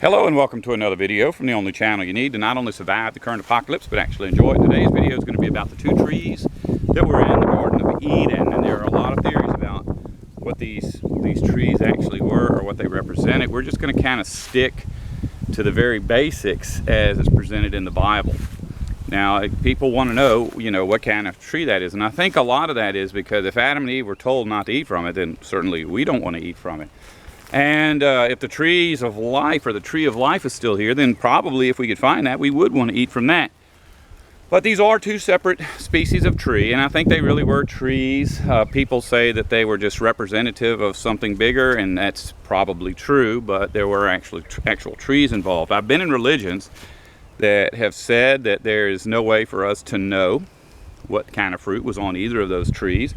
Hello and welcome to another video from the only channel you need to not only survive the current apocalypse but actually enjoy it. Today's video is going to be about the two trees that were in the Garden of Eden, and there are a lot of theories about what these trees actually were or what they represented. We're just going to kind of stick to the very basics as it's presented in the Bible. Now, people want to know, what kind of tree that is, and I think a lot of that is because if Adam and Eve were told not to eat from it, then certainly we don't want to eat from it. And if the trees of life, or the tree of life, is still here, then probably if we could find that, we would want to eat from that. But these are two separate species of tree, and I think they really were trees. People say that they were just representative of something bigger, and that's probably true, but there were actual trees involved. I've been in religions that have said that there is no way for us to know what kind of fruit was on either of those trees.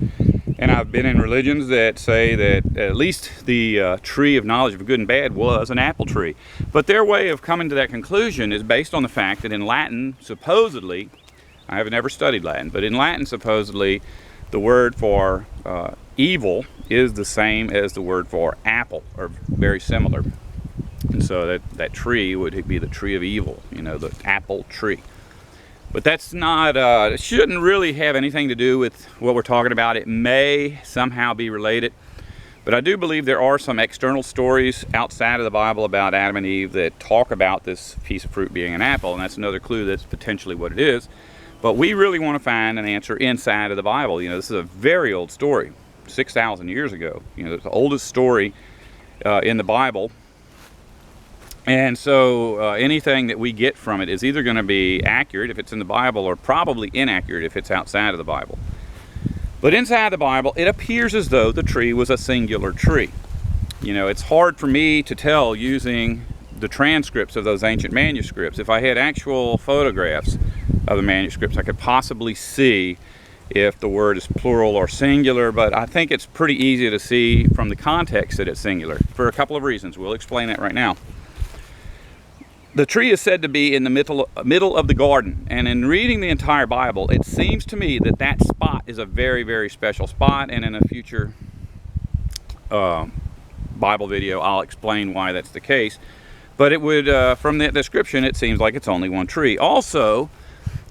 And I've been in religions that say that at least the tree of knowledge of good and bad was an apple tree. But their way of coming to that conclusion is based on the fact that in Latin, supposedly, I haven't ever studied Latin, but in Latin, supposedly, the word for evil is the same as the word for apple, or very similar. And so that tree would be the tree of evil, the apple tree. But that's not, it shouldn't really have anything to do with what we're talking about. It may somehow be related, but I do believe there are some external stories outside of the Bible about Adam and Eve that talk about this piece of fruit being an apple, and that's another clue that's potentially what it is. But we really want to find an answer inside of the Bible. This is a very old story, 6,000 years ago. It's the oldest story in the Bible. And so anything that we get from it is either going to be accurate if it's in the Bible, or probably inaccurate if it's outside of the Bible. But inside the Bible, it appears as though the tree was a singular tree. It's hard for me to tell using the transcripts of those ancient manuscripts. If I had actual photographs of the manuscripts, I could possibly see if the word is plural or singular, but I think it's pretty easy to see from the context that it's singular for a couple of reasons. We'll explain that right now. The tree is said to be in the middle of the garden, and in reading the entire Bible, it seems to me that spot is a very, very special spot, and in a future Bible video, I'll explain why that's the case. But it would, from that description, it seems like it's only one tree. Also,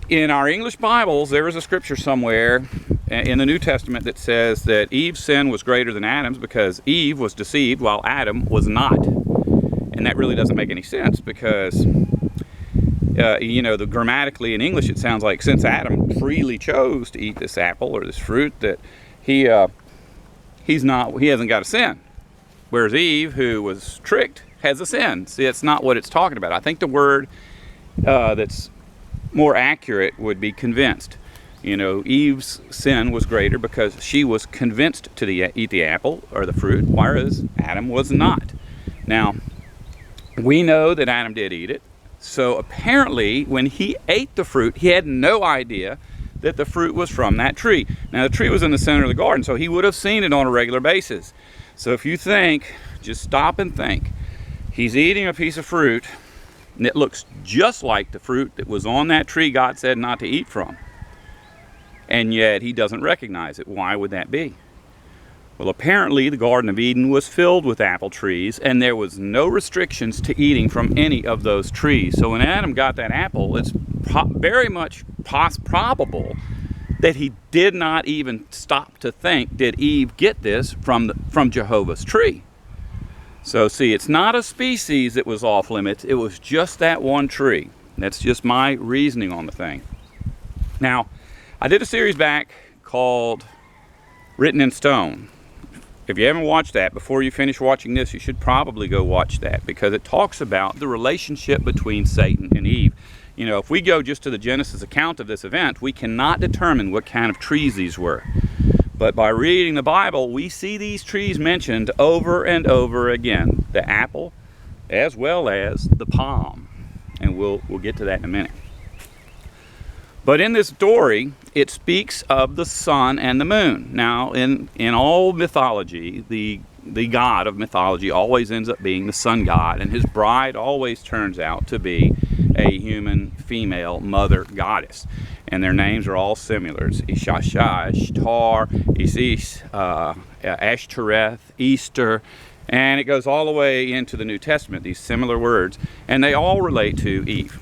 in our English Bibles, there is a scripture somewhere in the New Testament that says that Eve's sin was greater than Adam's because Eve was deceived while Adam was not. And that really doesn't make any sense because, grammatically in English it sounds like since Adam freely chose to eat this apple or this fruit, that he hasn't got a sin. Whereas Eve, who was tricked, has a sin. See, that's not what it's talking about. I think the word that's more accurate would be convinced. Eve's sin was greater because she was convinced to eat the apple or the fruit, whereas Adam was not. Now, we know that Adam did eat it, so apparently when he ate the fruit, he had no idea that the fruit was from that tree. Now, the tree was in the center of the garden, so he would have seen it on a regular basis. So if you think, just stop and think, he's eating a piece of fruit, and it looks just like the fruit that was on that tree God said not to eat from, and yet he doesn't recognize it. Why would that be? Well, apparently the Garden of Eden was filled with apple trees, and there was no restrictions to eating from any of those trees. So when Adam got that apple, it's very much probable that he did not even stop to think, did Eve get this from Jehovah's tree? So see, it's not a species that was off limits, it was just that one tree. That's just my reasoning on the thing. Now, I did a series back called Written in Stone. If you haven't watched that, before you finish watching this, you should probably go watch that, because it talks about the relationship between Satan and Eve. If we go just to the Genesis account of this event, we cannot determine what kind of trees these were. But by reading the Bible, we see these trees mentioned over and over again. The apple, as well as the palm. And we'll get to that in a minute. But in this story, it speaks of the sun and the moon. Now, in all mythology, the god of mythology always ends up being the sun god, and his bride always turns out to be a human female mother goddess. And their names are all similar. It's Ishasha, Ishtar, Isis, Ashtoreth, Easter, And it goes all the way into the New Testament, these similar words, and they all relate to Eve.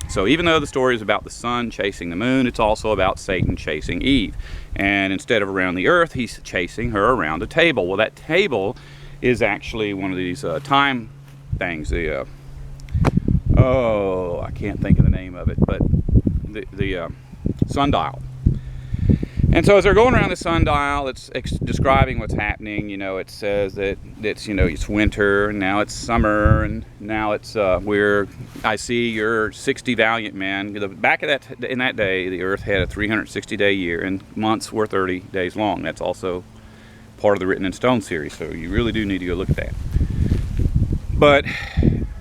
So even though the story is about the sun chasing the moon, it's also about Satan chasing Eve. And instead of around the earth, he's chasing her around a table. Well, that table is actually one of these time things. I can't think of the name of it, but the sundial. And so as they're going around the sundial, it's describing what's happening. You know, it says that it's, you know, it's winter, and now it's summer, and now it's I see you're 60 valiant men. Back in that day, the earth had a 360-day year, and months were 30 days long. That's also part of the Written in Stone series, so you really do need to go look at that. But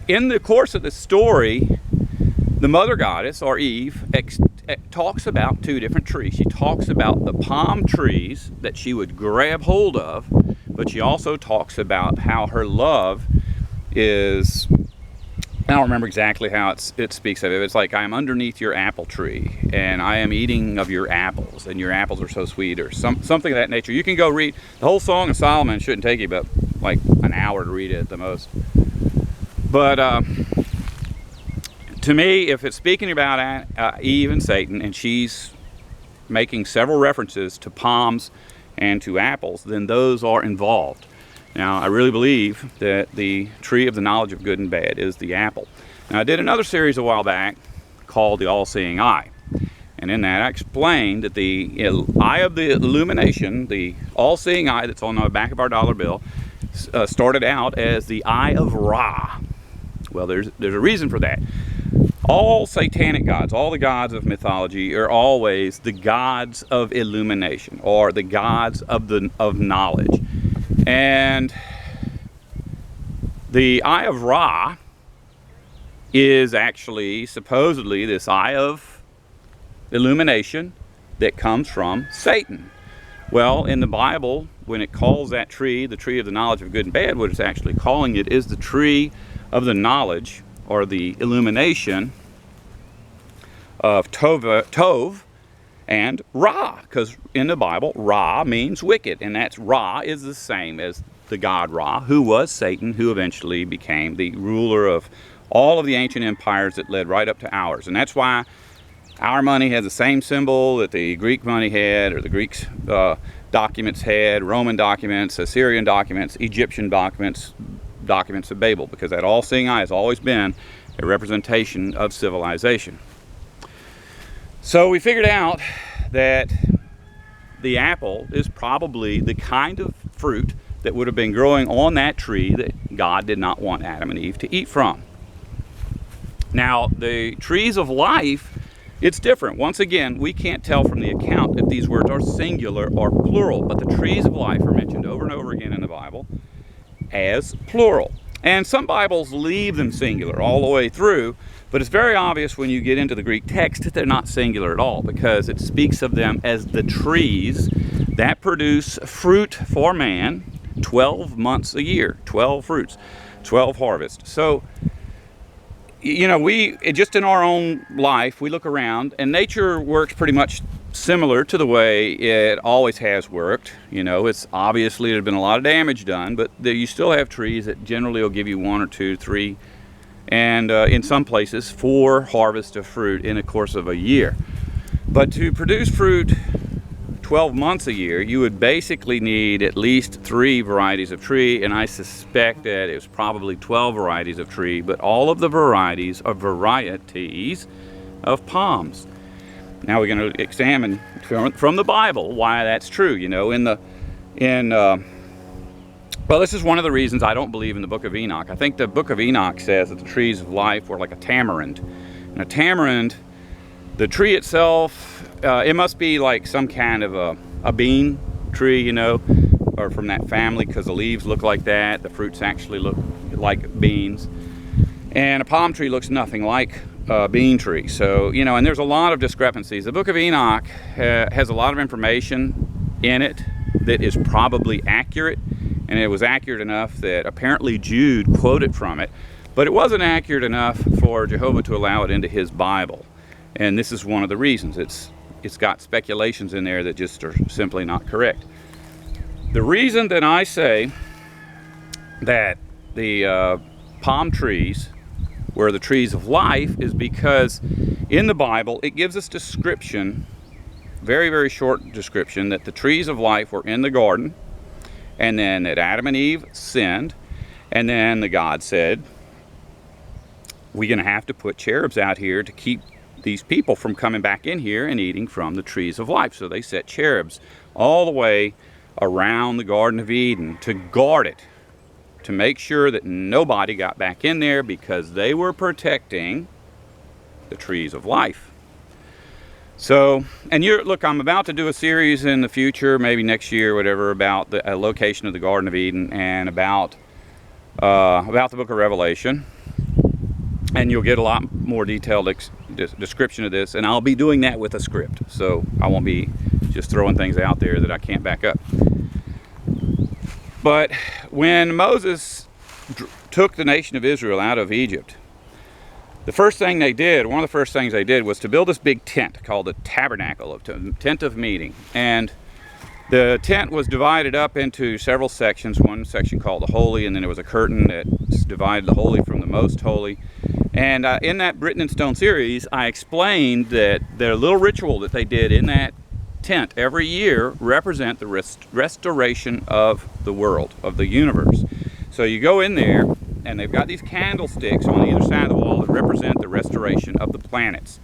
in the course of the story, the mother goddess, or Eve, talks about two different trees. She talks about the palm trees that she would grab hold of, but she also talks about how her love is, I don't remember exactly how it speaks of it. It's like, I am underneath your apple tree, and I am eating of your apples, and your apples are so sweet, or something of that nature. You can go read the whole Song of Solomon. It shouldn't take you but like an hour to read it at the most. But to me, if it's speaking about Eve and Satan, and she's making several references to palms and to apples, then those are involved. Now, I really believe that the tree of the knowledge of good and bad is the apple. Now, I did another series a while back called The All-Seeing Eye. And in that, I explained that the eye of the illumination, the all-seeing eye that's on the back of our dollar bill, started out as the eye of Ra. Well, there's a reason for that. All satanic gods, all the gods of mythology, are always the gods of illumination, or the gods of knowledge. And the eye of Ra is actually supposedly this eye of illumination that comes from Satan. Well, in the Bible, when it calls that tree the tree of the knowledge of good and bad, what it's actually calling it is the tree of the knowledge, or the illumination of Tov and Ra, because in the Bible, Ra means wicked, and that's Ra is the same as the god Ra, who was Satan, who eventually became the ruler of all of the ancient empires that led right up to ours. And that's why our money has the same symbol that the Greek money had, or the Greek documents had, Roman documents, Assyrian documents, Egyptian documents of Babel, because that all-seeing eye has always been a representation of civilization. So we figured out that the apple is probably the kind of fruit that would have been growing on that tree that God did not want Adam and Eve to eat from. Now, the trees of life, it's different. Once again, we can't tell from the account if these words are singular or plural, but the trees of life are mentioned over and over again in the Bible as plural. And some Bibles leave them singular all the way through, but it's very obvious when you get into the Greek text that they're not singular at all, because it speaks of them as the trees that produce fruit for man 12 months a year, 12 fruits, 12 harvests. So, you know, just in our own life, we look around, and nature works pretty much similar to the way it always has worked. You know, it's obviously there's been a lot of damage done, but you still have trees that generally will give you 1 or 2, 3, and in some places 4 harvests of fruit in the course of a year. But to produce fruit 12 months a year, you would basically need at least 3 varieties of tree, and I suspect that it was probably 12 varieties of tree, but all of the varieties are varieties of palms. Now we're going to examine from the Bible why that's true. You know, well, this is one of the reasons I don't believe in the book of Enoch. I think the book of Enoch says that the trees of life were like a tamarind. And a tamarind, the tree itself, it must be like some kind of a bean tree, you know, or from that family, because the leaves look like that. The fruits actually look like beans. And a palm tree looks nothing like a bean tree. So, you know, and there's a lot of discrepancies. The book of Enoch has a lot of information in it that is probably accurate, and it was accurate enough that apparently Jude quoted from it, but it wasn't accurate enough for Jehovah to allow it into his Bible. And this is one of the reasons. It's got speculations in there that just are simply not correct. The reason that I say that the palm trees were the trees of life is because in the Bible it gives us description, very, very short description, that the trees of life were in the garden, and then that Adam and Eve sinned, and then the God said, we're going to have to put cherubs out here to keep these people from coming back in here and eating from the trees of life. So they set cherubs all the way around the Garden of Eden to guard it, to make sure that nobody got back in there, because they were protecting the trees of life. So, and look, I'm about to do a series in the future, maybe next year, whatever, about the location of the Garden of Eden and about the book of Revelation. And you'll get a lot more detailed description of this, and I'll be doing that with a script, so I won't be just throwing things out there that I can't back up. But when Moses took the nation of Israel out of Egypt, the first thing they did, one of the first things they did, was to build this big tent called the tabernacle, tent of meeting. And the tent was divided up into several sections, one section called the holy, and then there was a curtain that divided the holy from the most holy. And in that Written in Stone series, I explained that their little ritual that they did in that tent every year represent the restoration of the world, of the universe. So you go in there, and they've got these candlesticks on either side of the wall that represent the restoration of the planets.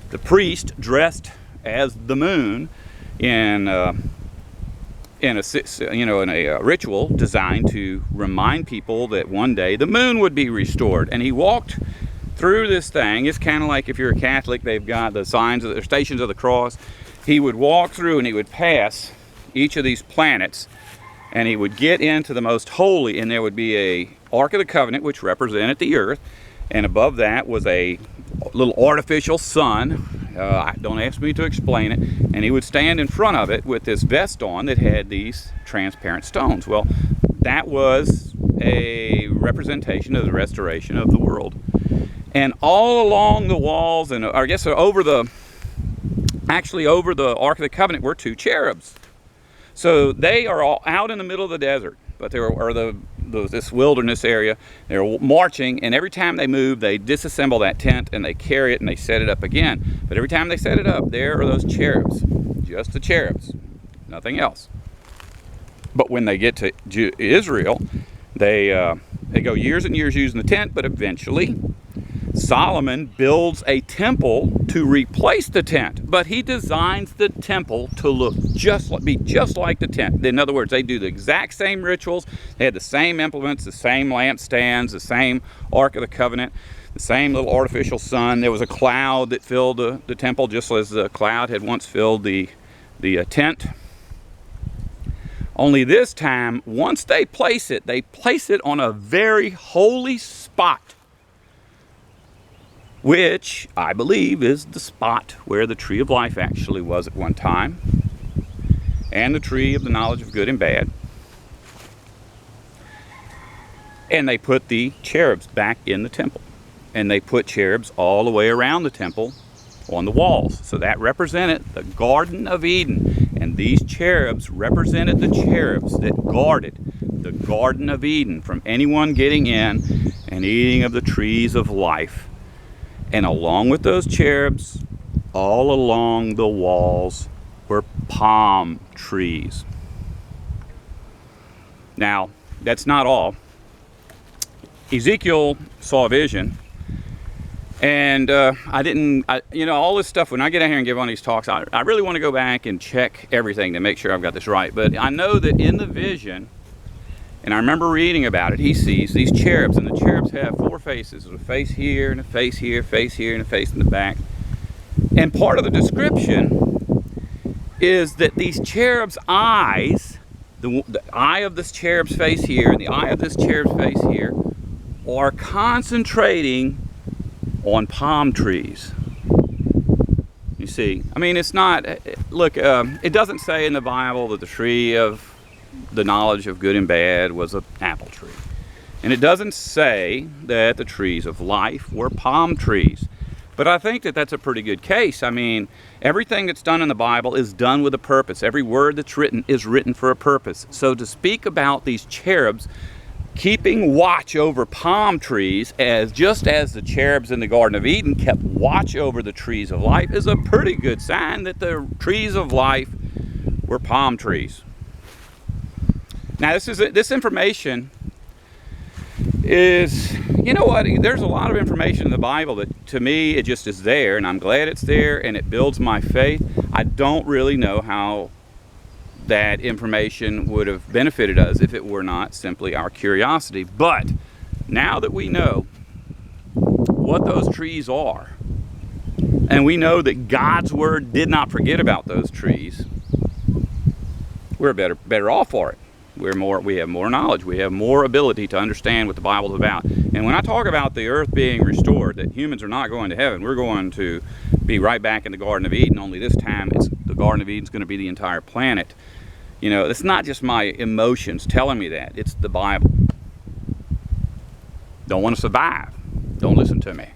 The priest, dressed as the moon in a ritual designed to remind people that one day the moon would be restored. And he walked through this thing. It's kind of like if you're a Catholic, they've got the signs of the Stations of the Cross. He would walk through and he would pass each of these planets, and he would get into the most holy, and there would be a Ark of the Covenant, which represented the earth, and above that was a little artificial sun. Don't ask me to explain it. And he would stand in front of it with this vest on that had these transparent stones. Well, that was a representation of the restoration of the world. And all along the walls, and I guess over the Ark of the Covenant, were two cherubs. So they are all out in the middle of the desert, but there are this wilderness area. They're marching, and every time they move, they disassemble that tent and they carry it and they set it up again. But every time they set it up, there are those cherubs, just the cherubs, nothing else. But when they get to Israel, they go years and years using the tent, but eventually Solomon builds a temple to replace the tent, but he designs the temple to be just like the tent. In other words, they do the exact same rituals. They had the same implements, the same lampstands, the same Ark of the Covenant, the same little artificial sun. There was a cloud that filled the temple, just as the cloud had once filled the tent. Only this time, once they place it on a very holy spot, which I believe is the spot where the tree of life actually was at one time, and the tree of the knowledge of good and bad. And they put the cherubs back in the temple. And they put cherubs all the way around the temple on the walls. So that represented the Garden of Eden. And these cherubs represented the cherubs that guarded the Garden of Eden from anyone getting in and eating of the trees of life. And along with those cherubs, all along the walls were palm trees. Now, that's not all. Ezekiel saw a vision, and all this stuff, when I get out here and give one of these talks, I really want to go back and check everything to make sure I've got this right. But I know that in the vision, and I remember reading about it, he sees these cherubs, and the cherubs have four faces. There's a face here, and a face here, face here, and a face in the back. And part of the description is that these cherubs' eyes, the eye of this cherub's face here, and the eye of this cherub's face here, are concentrating on palm trees. You see, I mean, it's not, look, it doesn't say in the Bible that the tree of the knowledge of good and bad was an apple tree. And it doesn't say that the trees of life were palm trees. But I think that that's a pretty good case. I mean, everything that's done in the Bible is done with a purpose. Every word that's written is written for a purpose. So to speak about these cherubs keeping watch over palm trees, just as the cherubs in the Garden of Eden kept watch over the trees of life, is a pretty good sign that the trees of life were palm trees. Now this information is, you know what, there's a lot of information in the Bible that to me it just is there, and I'm glad it's there and it builds my faith. I don't really know how that information would have benefited us if it were not simply our curiosity. But now that we know what those trees are, and we know that God's word did not forget about those trees, we're better off for it. We have more knowledge. We have more ability to understand what the Bible is about. And when I talk about the earth being restored, that humans are not going to heaven, we're going to be right back in the Garden of Eden, only this time the Garden of Eden is going to be the entire planet. You know, it's not just my emotions telling me that. It's the Bible. Don't want to survive? Don't listen to me.